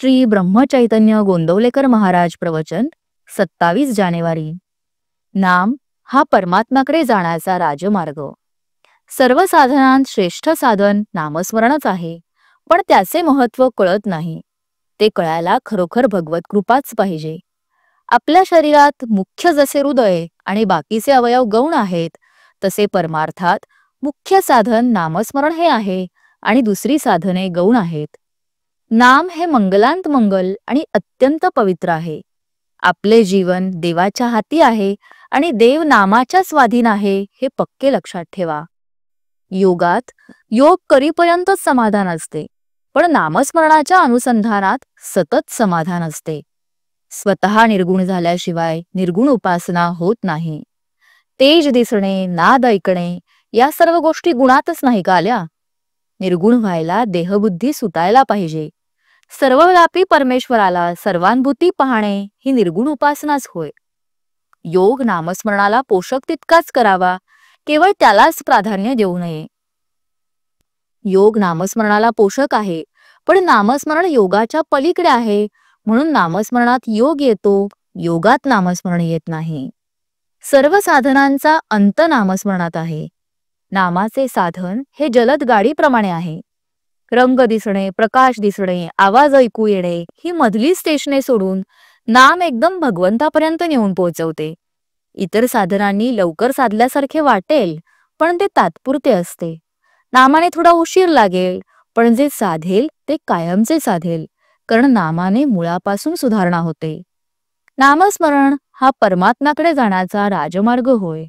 श्री ब्रह्मचैतन्य गोंदवलेकर महाराज प्रवचन 27 जानेवारी। नाम हा परमात्म्याकडे जाण्याचा राजमार्ग। सर्व साधनांत श्रेष्ठ साधन नामस्मरणच आहे, पण त्याचे महत्त्व कळत नाही। ते कळायला खरोखर भगवत कृपाच पाहिजे। आपल्या शरीरात मुख्य जसे हृदय आणि बाकीचे अवयव गौण आहेत, तसे परमार्थात मुख्य साधन नामस्मरण हे आहे आणि दुसरी साधने गौण आहेत। नाम हे मंगलांत मंगल आणि अत्यंत पवित्र आहे। आपले जीवन देवाच्या हाती आहे आणि देव नामाच्या स्वाधीन आहे हे पक्के लक्षात ठेवा। योगात योग करीपर्यंतच समाधान असते, पण नामस्मरणाच्या अनुसंधानात सतत समाधान असते। स्वतः निर्गुण झाल्याशिवाय निर्गुण उपासना होत नाही। तेज दिसणे, नाद ऐकणे या सर्व गोष्टी गुणातच नाही का आल्या? निर्गुण व्हायला देहबुद्धी सुटायला पाहिजे। सर्वव्यापी परमेश्वराला सर्वानुभूती पाहणे ही निर्गुण उपासनाच होय। योग नामस्मरणाला पोषक तितकाच करावा, केवळ त्यालाच प्राधान्य देऊ नये। योग नामस्मरणाला पोषक आहे, पण नामस्मरण योगाच्या पलीकडे आहे, म्हणून नामस्मरणात योग येतो, योगात नामस्मरण येत नाही। सर्व साधनांचा अंत नामस्मरणात आहे। नामाचे साधन हे जलद गाडीप्रमाणे आहे। रंग दिसणे, प्रकाश दिसणे, आवाज ऐकू येणे ही मधली स्टेशने सोडून नाम एकदम भगवंतापर्यंत नेऊन पोहोचवते। इतर साधनांनी लवकर साधल्यासारखे वाटेल, पण ते तात्पुरते असते। नामाने थोडा उशीर लागेल, पण जे साधेल ते कायमचे साधेल, कारण नामाने मुळापासून सुधारणा होते। नामस्मरण हा परमात्म्याकडे जाण्याचा राजमार्ग होय।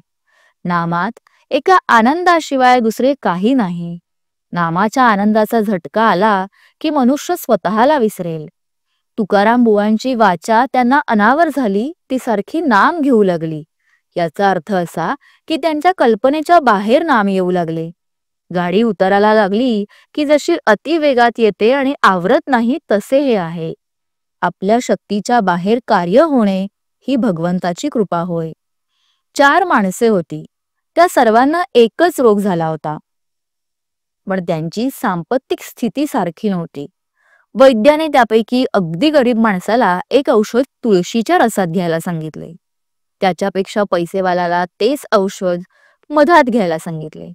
नामात एका आनंदाशिवाय दुसरे काही नाही। नामाच्या आनंदाचा झटका आला की मनुष्य स्वतःला विसरेल। तुकाराम बुवांची वाचा त्यांना अनावर झाली, ती सारखी नाम घेऊ लागली। याचा अर्थ असा की त्यांच्या कल्पनेच्या बाहेर नाम येऊ लागले। गाडी उताराला लागली की जशी अतिवेगात येते आणि आवरत नाही, तसे हे आहे। आपल्या शक्तीच्या बाहेर कार्य होणे ही भगवंताची कृपा होय। 4 माणसे होती, त्या सर्वांना एकच रोग झाला होता, पण त्यांची सांपत्तिक स्थिती सारखी नव्हती। वैद्याने त्यापैकी अगदी गरीब माणसाला एक औषध तुळशीच्या रसात घ्यायला सांगितले। त्याच्यापेक्षा पैसेवाल्याला तेच औषध मधात घ्यायला सांगितले।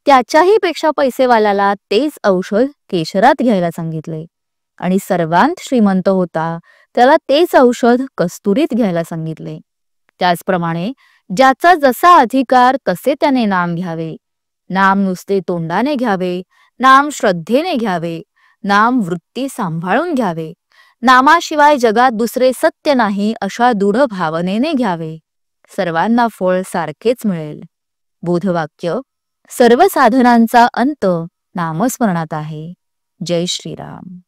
त्याच्याही पेक्षा पैसेवाल्याला तेच औषध केशरात घ्यायला सांगितले। आणि सर्वांत श्रीमंत होता त्याला तेच औषध कस्तुरीत घ्यायला सांगितले। त्याचप्रमाणे ज्याचा जसा अधिकार तसे त्याने नाम घ्यावे। नाम नुसते तोंडाने घ्यावे, नाम श्रद्धेने घ्यावे, नाम वृत्ती सांभाळून घ्यावे। नामाशिवाय जगात दुसरे सत्य नाही अशा दृढ भावनेने घ्यावे। सर्वांना फळ सारखेच मिळेल। बोधवाक्य: सर्व साधनांचा अंत नामस्मरणात आहे। जय श्रीराम।